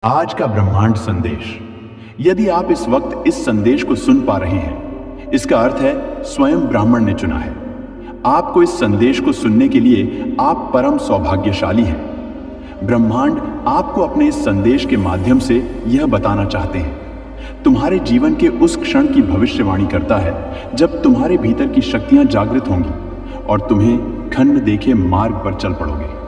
आज का ब्रह्मांड संदेश। यदि आप इस वक्त इस संदेश को सुन पा रहे हैं, इसका अर्थ है स्वयं ब्राह्मण ने चुना है आपको। इस संदेश को सुनने के लिए आप परम सौभाग्यशाली हैं। ब्रह्मांड आपको अपने इस संदेश के माध्यम से यह बताना चाहते हैं, तुम्हारे जीवन के उस क्षण की भविष्यवाणी करता है जब तुम्हारे भीतर की शक्तियां जागृत होंगी और तुम्हें खंड देखे मार्ग पर चल पड़ोगे।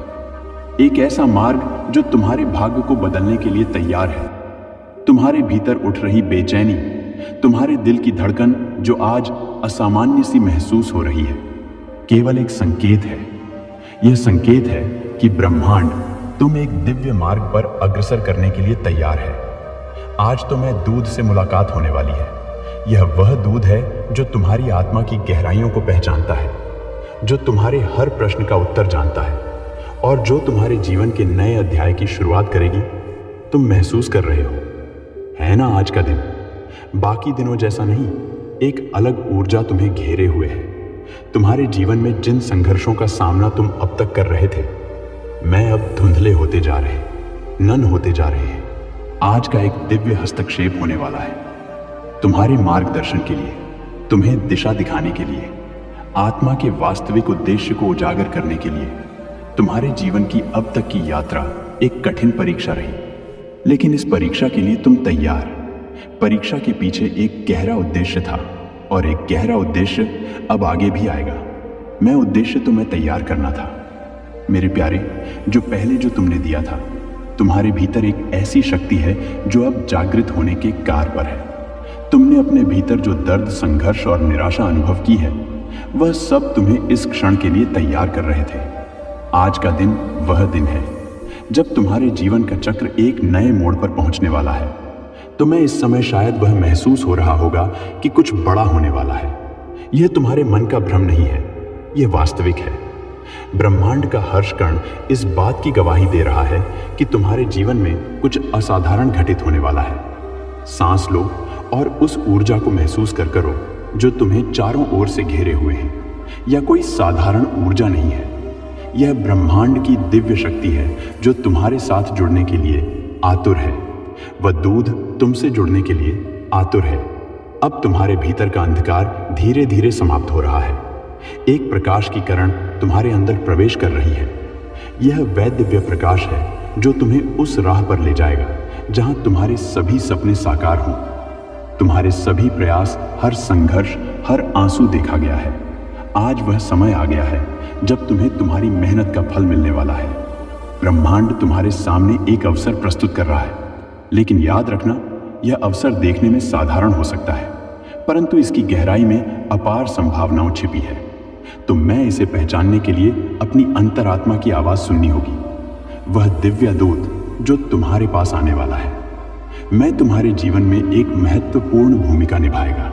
एक ऐसा मार्ग जो तुम्हारे भाग्य को बदलने के लिए तैयार है। तुम्हारे भीतर उठ रही बेचैनी, तुम्हारे दिल की धड़कन जो आज असामान्य सी महसूस हो रही है, केवल एक संकेत है। यह संकेत है कि ब्रह्मांड तुम एक दिव्य मार्ग पर अग्रसर करने के लिए तैयार है। आज तुम्हें दूध से मुलाकात होने वाली है। यह वह दूध है जो तुम्हारी आत्मा की गहराइयों को पहचानता है, जो तुम्हारे हर प्रश्न का उत्तर जानता है और जो तुम्हारे जीवन के नए अध्याय की शुरुआत करेगी। तुम महसूस कर रहे हो, है ना, आज का दिन बाकी दिनों जैसा नहीं, एक अलग ऊर्जा तुम्हें घेरे हुए है। तुम्हारे जीवन में जिन संघर्षों का सामना तुम अब तक कर रहे थे, मैं अब धुंधले होते जा रहे, नन होते जा रहे हैं। आज का एक दिव्य हस्तक्षेप होने वाला है, तुम्हारे मार्गदर्शन के लिए, तुम्हें दिशा दिखाने के लिए, आत्मा के वास्तविक उद्देश्य को उजागर करने के लिए। तुम्हारे जीवन की अब तक की यात्रा एक कठिन परीक्षा रही, लेकिन इस परीक्षा के लिए तुम तैयार। परीक्षा के पीछे एक गहरा उद्देश्य था और एक गहरा उद्देश्य अब आगे भी आएगा। मैं उद्देश्य तुम्हें तैयार करना था मेरे प्यारे। जो पहले जो तुमने दिया था, तुम्हारे भीतर एक ऐसी शक्ति है जो अब जागृत होने के कार पर है। तुमने अपने भीतर जो दर्द, संघर्ष और निराशा अनुभव की है, वह सब तुम्हें इस क्षण के लिए तैयार कर रहे थे। आज का दिन वह दिन है जब तुम्हारे जीवन का चक्र एक नए मोड़ पर पहुंचने वाला है। तुम्हें इस समय शायद वह महसूस हो रहा होगा कि कुछ बड़ा होने वाला है। यह तुम्हारे मन का भ्रम नहीं है, यह वास्तविक है। ब्रह्मांड का हर्ष कण इस बात की गवाही दे रहा है कि तुम्हारे जीवन में कुछ असाधारण घटित होने वाला है। सांस लो और उस ऊर्जा को महसूस कर करो जो तुम्हें चारों ओर से घेरे हुए है। यह कोई साधारण ऊर्जा नहीं है, यह ब्रह्मांड की दिव्य शक्ति है जो तुम्हारे साथ जुड़ने के लिए आतुर है। वह दूध तुमसे जुड़ने के लिए आतुर है। अब तुम्हारे भीतर का अंधकार धीरे धीरे समाप्त हो रहा है। एक प्रकाश की किरण तुम्हारे अंदर प्रवेश कर रही है। यह वह दिव्य प्रकाश है जो तुम्हें उस राह पर ले जाएगा जहां तुम्हारे सभी सपने साकार हों। तुम्हारे सभी प्रयास, हर संघर्ष, हर आंसू देखा गया है। आज वह समय आ गया है जब तुम्हें तुम्हारी मेहनत का फल मिलने वाला है। ब्रह्मांड तुम्हारे सामने एक अवसर प्रस्तुत कर रहा है, लेकिन याद रखना, यह अवसर देखने में साधारण हो सकता है, परंतु इसकी गहराई में अपार संभावनाएं छिपी है। तो मैं इसे पहचानने के लिए अपनी अंतरात्मा की आवाज सुननी होगी। वह दिव्य दूत जो तुम्हारे पास आने वाला है, मैं तुम्हारे जीवन में एक महत्वपूर्ण भूमिका निभाएगा।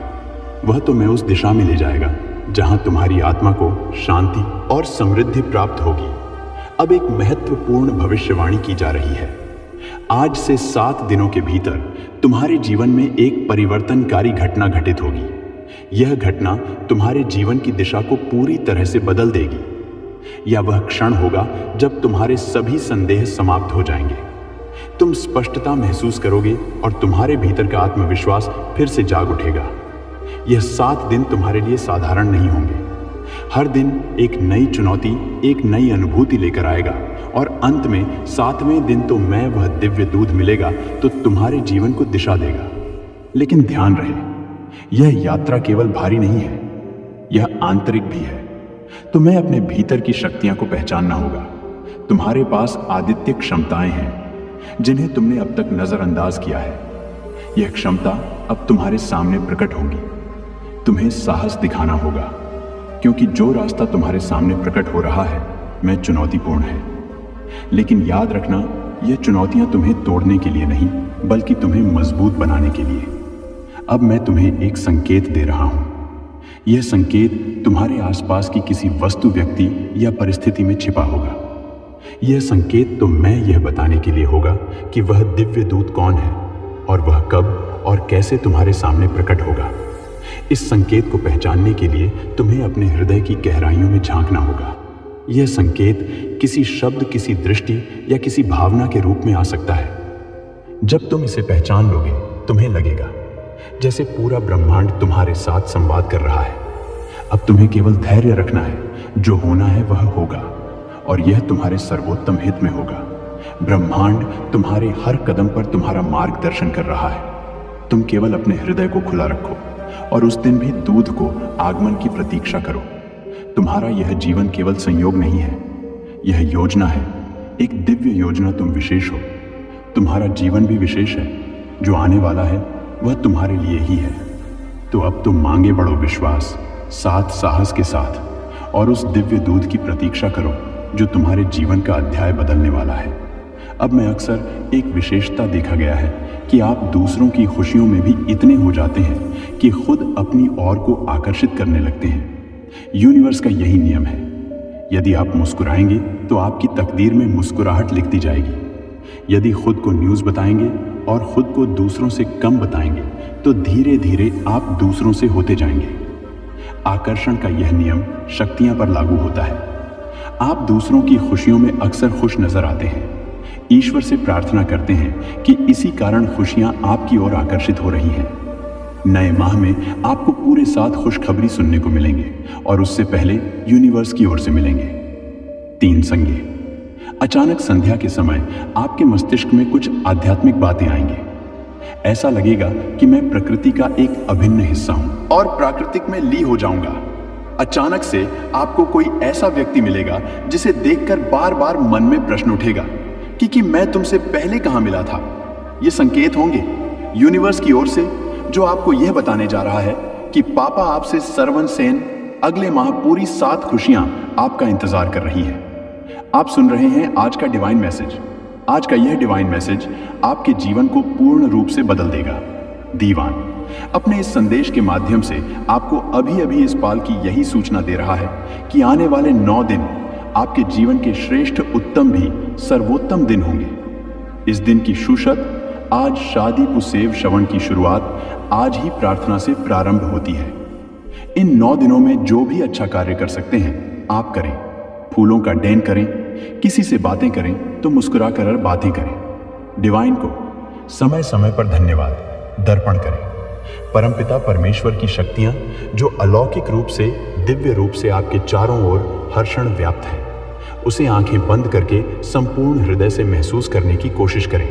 वह तुम्हें उस दिशा में ले जाएगा जहां तुम्हारी आत्मा को शांति और समृद्धि प्राप्त होगी। अब एक महत्वपूर्ण भविष्यवाणी की जा रही है। आज से 7 दिनों के भीतर तुम्हारे जीवन में एक परिवर्तनकारी घटना घटित होगी। यह घटना तुम्हारे जीवन की दिशा को पूरी तरह से बदल देगी। यह वह क्षण होगा जब तुम्हारे सभी संदेह समाप्त हो जाएंगे। तुम स्पष्टता महसूस करोगे और तुम्हारे भीतर का आत्मविश्वास फिर से जाग उठेगा। यह 7 दिन तुम्हारे लिए साधारण नहीं होंगे। हर दिन एक नई चुनौती, एक नई अनुभूति लेकर आएगा और अंत में 7वें दिन तो मैं वह दिव्य दूध मिलेगा तो तुम्हारे जीवन को दिशा देगा। लेकिन ध्यान रहे, यह यात्रा केवल भारी नहीं है, यह आंतरिक भी है। तुम्हें अपने भीतर की शक्तियां को पहचानना होगा। तुम्हारे पास आदित्य क्षमताएं हैं जिन्हें तुमने अब तक नजरअंदाज किया है। यह क्षमता अब तुम्हारे सामने प्रकट होंगी। तुम्हें साहस दिखाना होगा, क्योंकि जो रास्ता तुम्हारे सामने प्रकट हो रहा है वह चुनौतीपूर्ण है। लेकिन याद रखना, यह चुनौतियां तुम्हें तोड़ने के लिए नहीं, बल्कि तुम्हें मजबूत बनाने के लिए। अब मैं तुम्हें एक संकेत दे रहा हूं। यह संकेत तुम्हारे आसपास की किसी वस्तु, व्यक्ति या परिस्थिति में छिपा होगा। यह संकेत तो मैं यह बताने के लिए होगा कि वह दिव्य दूत कौन है और वह कब और कैसे तुम्हारे सामने प्रकट होगा। इस संकेत को पहचानने के लिए तुम्हें अपने हृदय की गहराइयों में झांकना होगा। यह संकेत किसी शब्द, किसी दृष्टि या किसी भावना के रूप में आ सकता है। जब तुम इसे पहचान लोगे, तुम्हें लगेगा जैसे पूरा ब्रह्मांड तुम्हारे साथ संवाद कर रहा है। अब तुम्हें केवल धैर्य रखना है, जो होना है वह होगा, और यह तुम्हारे सर्वोत्तम हित में होगा। ब्रह्मांड तुम्हारे हर कदम पर तुम्हारा मार्गदर्शन कर रहा है। तुम केवल अपने हृदय को खुला रखो और उस दिन भी दूध को आगमन की प्रतीक्षा करो। तुम्हारा यह जीवन केवल संयोग नहीं है, यह योजना है, एक दिव्य योजना। तुम विशेष हो, तुम्हारा जीवन भी विशेष है। जो आने वाला है वह तुम्हारे लिए ही है। तो अब तुम मांगे बढ़ो विश्वास, साथ साहस के साथ, और उस दिव्य दूध की प्रतीक्षा करो जो तुम्हारे जीवन का अध्याय बदलने वाला है। अब मैं अक्सर एक विशेषता देखा गया है कि आप दूसरों की खुशियों में भी इतने हो जाते हैं कि खुद अपनी ओर को आकर्षित करने लगते हैं। यूनिवर्स का यही नियम है। यदि आप मुस्कुराएंगे तो आपकी तकदीर में मुस्कुराहट लिखती जाएगी। यदि खुद को न्यूज़ बताएंगे और खुद को दूसरों से कम बताएंगे तो धीरे धीरे आप दूसरों से होते जाएंगे। आकर्षण का यह नियम शक्तियां पर लागू होता है। आप दूसरों की खुशियों में अक्सर खुश नजर आते हैं। ईश्वर से प्रार्थना करते हैं कि इसी कारण खुशियां आपकी ओर आकर्षित हो रही हैं। नए माह में आपको पूरे 7 खुशखबरी सुनने को मिलेंगे और उससे पहले यूनिवर्स की ओर से मिलेंगे। 3 संज्ञे। अचानक संध्या के समय आपके मस्तिष्क में कुछ आध्यात्मिक बातें आएंगी। ऐसा लगेगा कि मैं प्रकृति का एक अभिन्न हिस्सा हूं और प्राकृतिक में लीन हो जाऊंगा। अचानक से आपको कोई ऐसा व्यक्ति मिलेगा जिसे देखकर बार बार मन में प्रश्न उठेगा कि मैं तुमसे पहले कहां मिला था। ये संकेत होंगे यूनिवर्स की ओर से, जो आपको यह बताने जा रहा है कि पापा आपसे सरवन सेन अगले माह पूरी 7 खुशियां आपका इंतजार कर रही है। आप सुन रहे हैं आज का डिवाइन मैसेज। आज का यह डिवाइन मैसेज आपके जीवन को पूर्ण रूप से बदल देगा। दीवान अपने इस संदेश के माध्यम से आपको अभी अभी इस पाल की यही सूचना दे रहा है कि आने वाले 9 दिन आपके जीवन के श्रेष्ठ, उत्तम भी सर्वोत्तम दिन होंगे। इस दिन की शुशत आज शादी पुसेव श्रवण की शुरुआत आज ही प्रार्थना से प्रारंभ होती है। इन 9 दिनों में जो भी अच्छा कार्य कर सकते हैं आप करें। फूलों का डेन करें, किसी से बातें करें तो मुस्कुरा कर बातें करें। डिवाइन को समय समय पर धन्यवाद दर्पण करें। परमपिता परमेश्वर की शक्तियां जो अलौकिक रूप से, दिव्य रूप से आपके चारों ओर हर क्षण व्याप्त है, उसे आंखें बंद करके संपूर्ण हृदय से महसूस करने की कोशिश करें।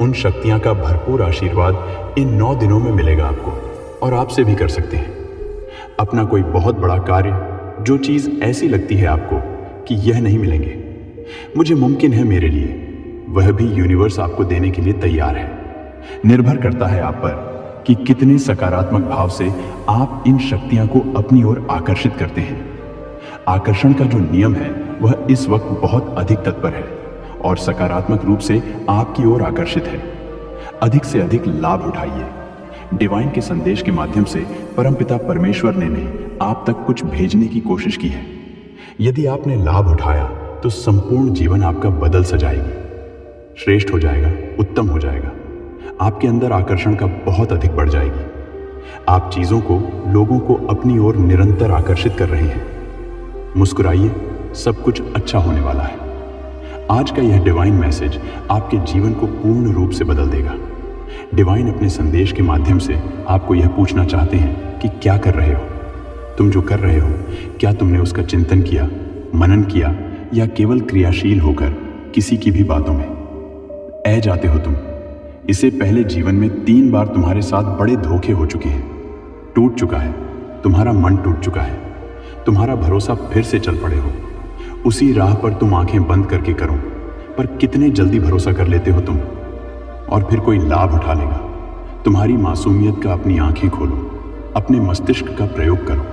उन शक्तियां का भरपूर आशीर्वाद इन 9 दिनों में मिलेगा आपको, और आपसे भी कर सकते हैं। अपना कोई बहुत बड़ा कार्य, जो चीज ऐसी लगती है आपको कि यह नहीं मिलेंगे, मुझे मुमकिन है मेरे लिए, वह भी यूनिवर्स आपको देने के लिए तैयार है। निर्भर करता है आप पर कि कितने सकारात्मक भाव से आप इन शक्तियां को अपनी ओर आकर्षित करते हैं। आकर्षण का जो नियम है वह इस वक्त बहुत अधिक तत्पर है और सकारात्मक रूप से आपकी ओर आकर्षित है। अधिक से अधिक लाभ उठाइए। डिवाइन के संदेश के माध्यम से परमपिता परमेश्वर ने आप तक कुछ भेजने की कोशिश की है। यदि आपने लाभ उठाया तो संपूर्ण जीवन आपका बदल सजाएगी, श्रेष्ठ हो जाएगा, उत्तम हो जाएगा। आपके अंदर आकर्षण का बहुत अधिक बढ़ जाएगी। आप चीजों को, लोगों को अपनी ओर निरंतर आकर्षित कर रहे हैं। मुस्कुराइए, सब कुछ अच्छा होने वाला है। आज का यह डिवाइन मैसेज आपके जीवन को पूर्ण रूप से बदल देगा। डिवाइन अपने संदेश के माध्यम से आपको यह पूछना चाहते हैं कि क्या कर रहे हो। तुम जो कर रहे हो, क्या तुमने उसका चिंतन किया, मनन किया, या केवल क्रियाशील होकर किसी की भी बातों में ऐ जाते हो तुम। इससे पहले जीवन में 3 बार तुम्हारे साथ बड़े धोखे हो चुके हैं। टूट चुका है, तुम्हारा मन टूट चुका है, तुम्हारा भरोसा फिर से चल पड़े हो। उसी राह पर तुम आंखें बंद करके करो, पर कितने जल्दी भरोसा कर लेते हो तुम, और फिर कोई लाभ उठा लेगा। तुम्हारी मासूमियत का अपनी आंखें खोलो, अपने मस्तिष्क का प्रयोग करो।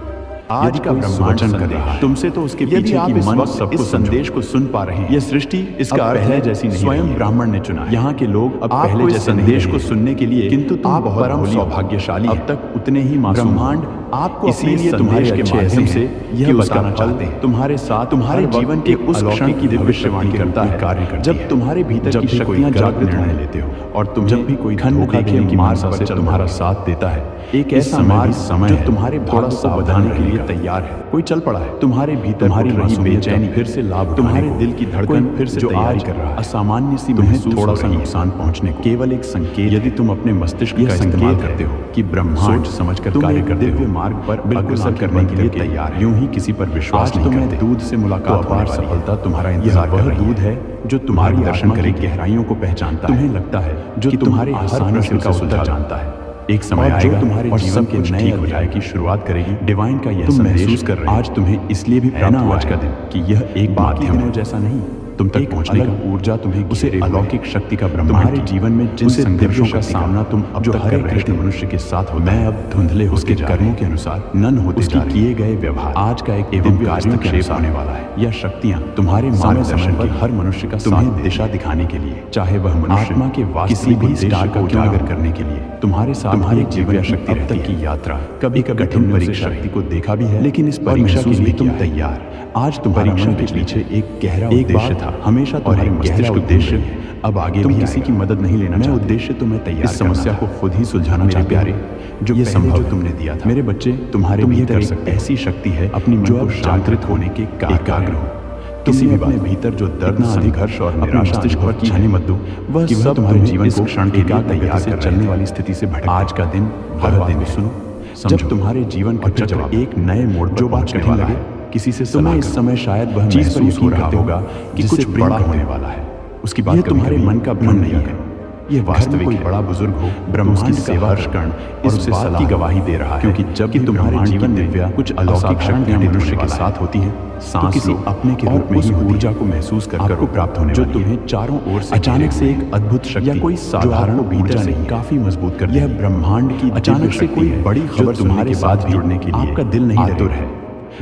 आज का ब्रह्मांड कर रहा है तुमसे, तो उसके पीछे की मन सबको संदेश को सुन पा रहे हैं। यह सृष्टि इसका पहले जैसी नहीं, स्वयं ब्राह्मण ने चुना। यहाँ के लोग अब पहले जैसे संदेश को सुनने के लिए, किंतु तुम बहुत परम सौभाग्यशाली, अब तक उतने ही मासूम। ब्रह्मांड आपको इसीलिए तुम्हारे अच्छे माध्यम से यह बताना चाहते हैं तुम्हारे साथ तुम्हारे जीवन के उस क्षण की भविष्यवाणी करता है कार्य करती जब तुम्हारे भीतर की शक्तियां जागृत होने लेते हो और तुम जब भी कोई धोखा देने की मार्ग से तुम्हारा साथ देता है एक ऐसा समय जो तुम्हारे थोड़ा सावधानी के लिए तैयार है कोई चल पड़ा है तुम्हारे भीतर तुम्हारी रही बेचैनी फिर से लाभ तुम्हारे दिल की धड़कन फिर से तैयारी कर रहा है असामान्य सी महसूस थोड़ा सा नुकसान पहुंचने केवल एक संकेत यदि तुम अपने मस्तिष्क का इस्तेमाल करते हो कि ब्रह्मांड समझकर कार्य करते दिव्य मार्ग पर अग्रसर करने के लिए तैयार है यूं ही किसी पर विश्वास नहीं करते दूध से मुलाकात अपार सफलता तुम्हारा इंतजार कर रही है दूध है जो तुम्हारी दर्शन करे गहराइयों को पहचानता है तुम्हें लगता है जो तुम्हारे आसानी से उसका उत्तर जानता है एक समय आएगा तुम्हारे जीवन के नए अध्याय की शुरुआत करेगी डिवाइन का यह महसूस कर रहे आज तुम्हें इसलिए भी है ना आज का दिन कि यह एक माध्यम है जैसा नहीं तुम तक पहुंचने का ऊर्जा तुम्हें उसे अलौकिक शक्ति का तुम्हारे जीवन में जिन संघर्षों का सामना तुम अब तक कर रहे थे मनुष्य के साथ हो मैं अब धुंधले उसके कर्मों के अनुसार नन होते उसके किए गए व्यवहार आज का एक एवं कार्यों के अनुसार होने वाला है यह शक्तियां तुम्हारे मार्गदर्शन पर हर मनुष्य का तुम्हें दिशा दिखाने के लिए चाहे वह मनुष्य आत्मा के किसी भी स्टार को उजागर करने के लिए तुम्हारे साथ तुम्हारी जीवन शक्ति अब तक की यात्रा कभी कठिन परीक्षा शक्ति को देखा भी है लेकिन इस परीक्षा के लिए तुम तैयार आज तुम्हारे मन के पीछे एक गहरा उद्देश्य था हमेशा तुम्हारे गहरा उद्देश्य अब आगे तुम किसी की मदद नहीं लेना चाहते उद्देश्य तुम्हें तैयार इस समस्या को खुद ही सुलझाना चाहते प्यारे जो ये संभव तुमने दिया था मेरे बच्चे तुम्हारे भीतर एक ऐसी शक्ति है अपनी मन को जागृत होने के एकाग्र हो किसी भी अपने भीतर जो दर्द संघर्ष और निराशा पर छाने मत दो वह सब तुम्हारे जीवन को क्षण के लिए तैयार से चलने वाली स्थिति से भटक आज का दिन हर दिन सुनो जब तुम्हारे जीवन का चक्र एक नए मोड़ जो बात कठिन लगे किसी से तुम्हें इस समय शायद वह महसूस हो रहा होगा कि कुछ बड़ा होने वाला है उसकी बात तुम्हारे मन का भ्रम नहीं है यह वास्तविक कोई बड़ा बुजुर्ग हो ब्रह्मांड की सेवा कर्ण इस बात की गवाही दे रहा है क्योंकि जब कि तुम्हारे जीवन में कुछ अलौकिक शक्तियां मनुष्य के साथ होती हैं सांस किसी अपने के रूप में ही ऊर्जा को महसूस कर आपको प्राप्त होने जो तुम्हें चारों ओर से अचानक से एक अद्भुत शक्ति या कोई साधारण भीतर से काफी मजबूत कर यह ब्रह्मांड की अचानक से कोई बड़ी खबर तुम्हारे साथ जुड़ने के लिए आपका दिल नहीं आतुर है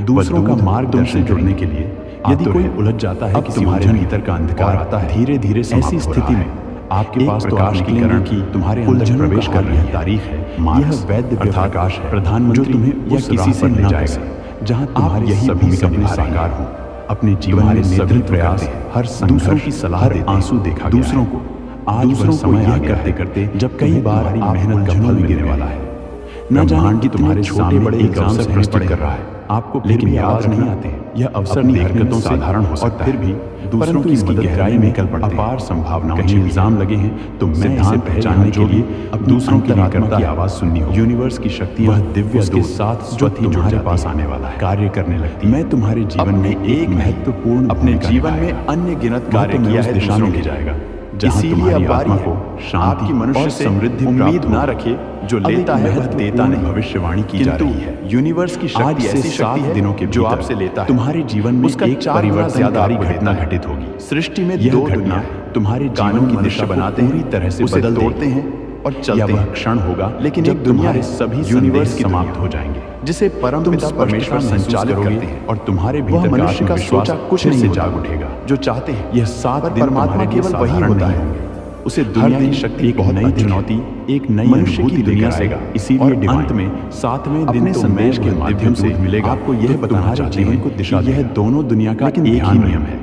दूसरों का मार्गदर्शन जुड़ने के लिए यदि कोई उलझ जाता है कि तुम्हारे भीतर का अंधकार आता है धीरे धीरे ऐसी स्थिति में आपके पास प्रकाश की किरण की तुम्हारे अंदर प्रवेश कर रही तारीख है यह वैद्य प्रकाश है प्रधानमंत्री तुम्हें उस किसी से ले जाएगा जहां तुम्हारी यही भूमिका अपने साकार हो अपने जीवन में सभी प्रयास हर दूसरों की सलाह देते आंसू देखा दूसरों को आज दूसरों को यह करते करते जब कई बार मेहनत का फल गिरने वाला है न जान कि तुम्हारे छोटे बड़े एग्जाम से प्रस्तुत कर रहा है आपको लेकिन याद नहीं आते यह अवसर हरकतों से साधारण हो सकता है फिर भी दूसरों की इसकी गहराई में निकल पड़ते अपार संभावनाओं के इल्जाम लगे हैं तो मैं इसे पहचानने के लिए अब दूसरों की आत्मा की आवाज सुननी हो यूनिवर्स की शक्ति वह दिव्य के साथ स्वतः तुम्हारे पास आने वाला है कार्य करने लगती मैं तुम्हारे जीवन में एक महत्वपूर्ण अपने जीवन में अन्य गिनत कार्य किया है दिशा में ले जाएगा इसीलिए अब बारी को शांति मनुष्य से समृद्धि उम्मीद ना रखे जो लेता है वह देता नहीं भविष्यवाणी की जा रही है यूनिवर्स की शक्ति ऐसी शक्ति है दिनों के जो आपसे लेता है तुम्हारे जीवन में उसका एक परिवर्तनकारी घटना घटित होगी सृष्टि में दो घटना तुम्हारे कानों की दिशा बनाते हैं पूरी तरह से बदल तोड़ते हैं और चलते वह क्षण होगा लेकिन जब तुम्हारे सभी यूनिवर्स समाप्त हो जाएंगे जिसे परमपिता परमेश्वर संचालित करते हैं और तुम्हारे भीतर मनुष्य का सोचा कुछ नहीं से जाग उठेगा जो चाहते हैं यह 7 दिन परमात्मा केवल वही होता है उसे दुनिया की शक्ति एक नई चुनौती एक नई मनुष्य की दुनिया से इसीलिए अंत में 7वें दिन संदेश के माध्यम से मिलेगा आपको यह बताना चाहते हैं को दिशा यह दोनों दुनिया का एक ही नियम है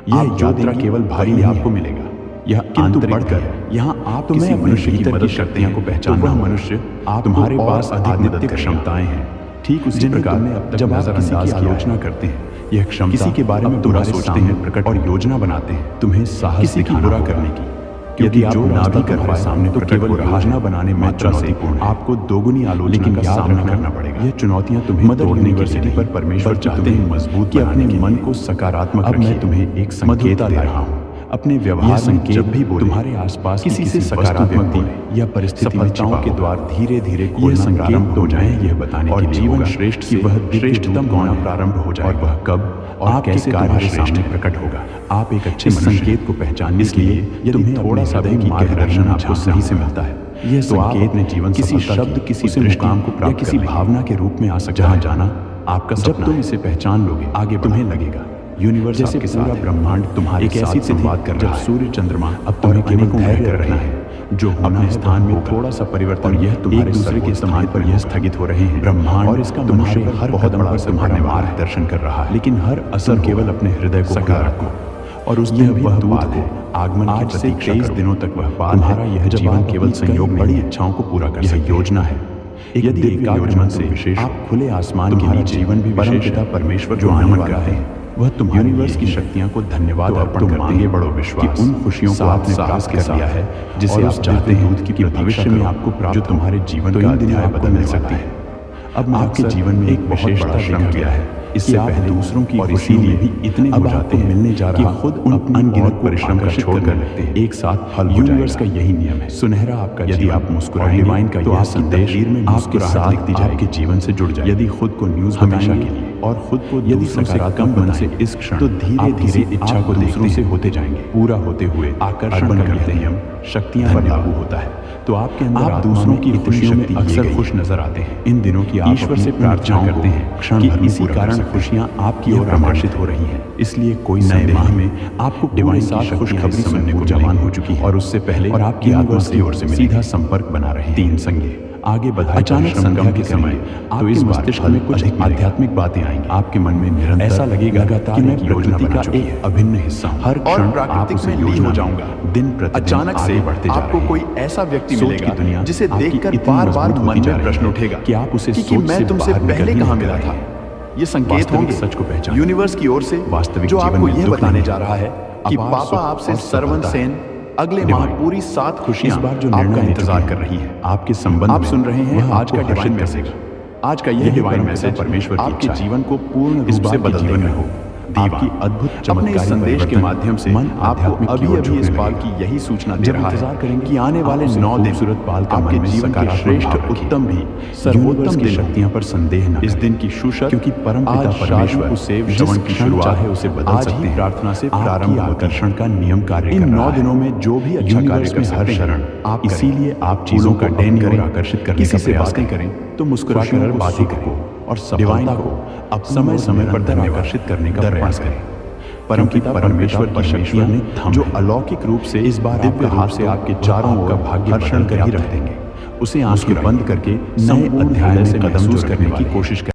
यह यात्रा केवल भारी आपको मिलेगा यह किंतु बढ़कर यहाँ आप किसी मनुष्य की मदद शक्तियों को पहचान वह मनुष्य आप तुम्हारे पास अधिक क्षमताएं हैं ठीक उसी प्रकार में जब आप किसी की आलोचना करते हैं यह क्षमता किसी के बारे में बुरा सोचते हैं प्रकट और योजना बनाते हैं तुम्हें साहस किसी की बुरा करने की क्योंकि आप ना भी कर पाए सामने तो केवल योजना बनाने मात्रा से आपको दोगुनी आलोचना का सामना करना पड़ेगा यह चुनौतियां तुम्हें मदर यूनिवर्सिटी पर परमेश्वर चाहते हैं मजबूत कि अपने मन को सकारात्मक अब मैं तुम्हें एक संकेत दे रहा हूँ अपने व्यवहार में जब भी तुम्हारे आसपास किसी से सकारात्मक या परिस्थितियों के द्वार धीरे धीरे खोलना प्रारंभ हो जाए यह बताने और जीवन श्रेष्ठ की वह श्रेष्ठतम होना प्रारंभ हो जाए और वह कब और कैसे तुम्हारे सामने प्रकट होगा आप एक अच्छे संकेत को पहचानने के लिए यदि थोड़ा सा भी मार्गदर्शन आपको सही से मिलता है यह संकेत ने जीवन किसी शब्द किसी मुकाम को प्राप्त किसी भावना के रूप में आ सकता है जाना आपका जब तुम इसे पहचान लोगे आगे तुम्हें लगेगा यूनिवर्स जैसे पूरा ब्रह्मांड तुम्हारे एक ऐसी संवाद कर रहा है जब सूर्य चंद्रमा अब तुम्हें केवल धैर्य रखना है जो अपने स्थान में थोड़ा सा परिवर्तन, यह तुम्हारे दूसरे के स्थान पर यह स्थगित हो रहे हैं। ब्रह्मांड और इसका तुम्हारे हर कदम पर तुम्हारा मार्गदर्शन कर रहा है, लेकिन हर असर केवल अपने हृदय को खुला रखो और उसमें वह दूत है आगमन आज से 23 दिनों तक वह बात तुम्हारा यह जीवन केवल संयोग बड़ी इच्छाओं को पूरा कर सकती है। योजना है यदि एकाग्र मन से विशेष आप खुले आसमान के नीचे जीवन भी परम पिता परमेश्वर जो आने वाला है, वह तुम्हारे यूनिवर्स की शक्तियां को धन्यवाद अर्पण करते हैं। बड़ो विश्वास कि उन खुशियों को आपने प्राप्त कर लिया है जिसे आप चाहते हैं दूत की भविष्य में आपको प्राप्त, जो तुम्हारे जीवन का अध्याय बदल सकती है। अब आपके जीवन में एक विशेषता श्रम किया है, इससे पहले दूसरों की और इसीलिए भी इतने हो जाते हैं मिलने जा रहा खुद उन अनगिनत परिश्रम का छोड़कर लगते हैं एक साथ हल हो जाएगा। यूनिवर्स का यही नियम है। सुनहरा आपका यदि आप मुस्कुराएंगे डिवाइन का यह संदेश में आपके साथ लिखती जाए आपके जीवन से जुड़ जाए। यदि खुद को न्यूज़ हमेशा के लिए और खुद को यदि सकारात्मक मन से इस क्षण, तो धीरे धीरे इच्छा को दूसरों से होते जाएंगे पूरा होते हुए आकर्षण का यह नियम शक्तियां पर लागू होता है। तो आपके अंदर आप दूसरों की खुशियों में अक्सर खुश नजर आते हैं। इन दिनों की आप ईश्वर से प्रार्थना करते हैं क्षण भर इसी कारण खुशियां आपकी ओर प्रमाणित हो रही हैं। इसलिए कोई नए माह में आपको डिवाइन साथ खुशखबरी सुनने को जवान हो चुकी है और उससे पहले और आपकी आत्मा की ओर से सीधा संपर्क बना रहे हैं। 3 संज्ञा आगे बढ़ाए। अचानक संगम के समय तो इस मस्तिष्क में कुछ आध्यात्मिक बातें आएंगी। आपके मन में निरंतर ऐसा लगेगा कि मैं प्रकृति का एक अभिन्न हिस्सा हूं। हर क्षण प्राकृतिक में लीन हो जाऊंगा। दिन प्रतिदिन अचानक से बढ़ते जा रहे हैं। आपको कोई ऐसा व्यक्ति मिलेगा जिसे देखकर बार-बार मन में प्रश्न उठेगा कि आप उसे कि मैं तुमसे पहले कहां मिला था। ये संकेत होंगे सच को पहचान यूनिवर्स की ओर से वास्तविक जो आपको यह बताने जा रहा है कि पापा आपसे सरवन सेन अगले माह पूरी 7 खुशियां इस बार जो आपका इंतजार कर रही है। आपके संबंध आप सुन रहे हैं आज का डिवाइन मैसेज। आज का यह डिवाइन मैसेज परमेश्वर आपके जीवन को पूर्ण रूप से बदल देगा हो। आपकी अद्भुत चमत्कारी संदेश के माध्यम से मन आपको अभी इस बात की यही सूचना दे रहा है कि आने वाले 9 दिन खूबसूरत बाल का आपके जीवन की श्रेष्ठ उत्तम भी सर्वोत्तम की शक्तियों पर संदेह न इस दिन की शुशर, क्योंकि परम पिता परमेश्वर उसे श्रवण की शुरुआत है उसे बदल सकते हैं। प्रार्थना से प्रारंभ आकर्षण का नियम कार्य इन 9 दिनों में जो भी अच्छा कार्य कर सकते हैं शरण आप, इसीलिए आप चीजों का डैन और आकर्षित करने का प्रयास करें तो मुस्कुराकर बात ही करें और सफलता को अब समय समय पर आकर्षित करने का प्रयास करें। परम पिता परमेश्वर की शक्तियां ने जो अलौकिक रूप से इस बार दिव्य हाथ से आपके चारों ओर भाग्य हर्षण कर ही रख देंगे। उसे आंखें बंद करके नए अध्याय से कदम करने की कोशिश करें।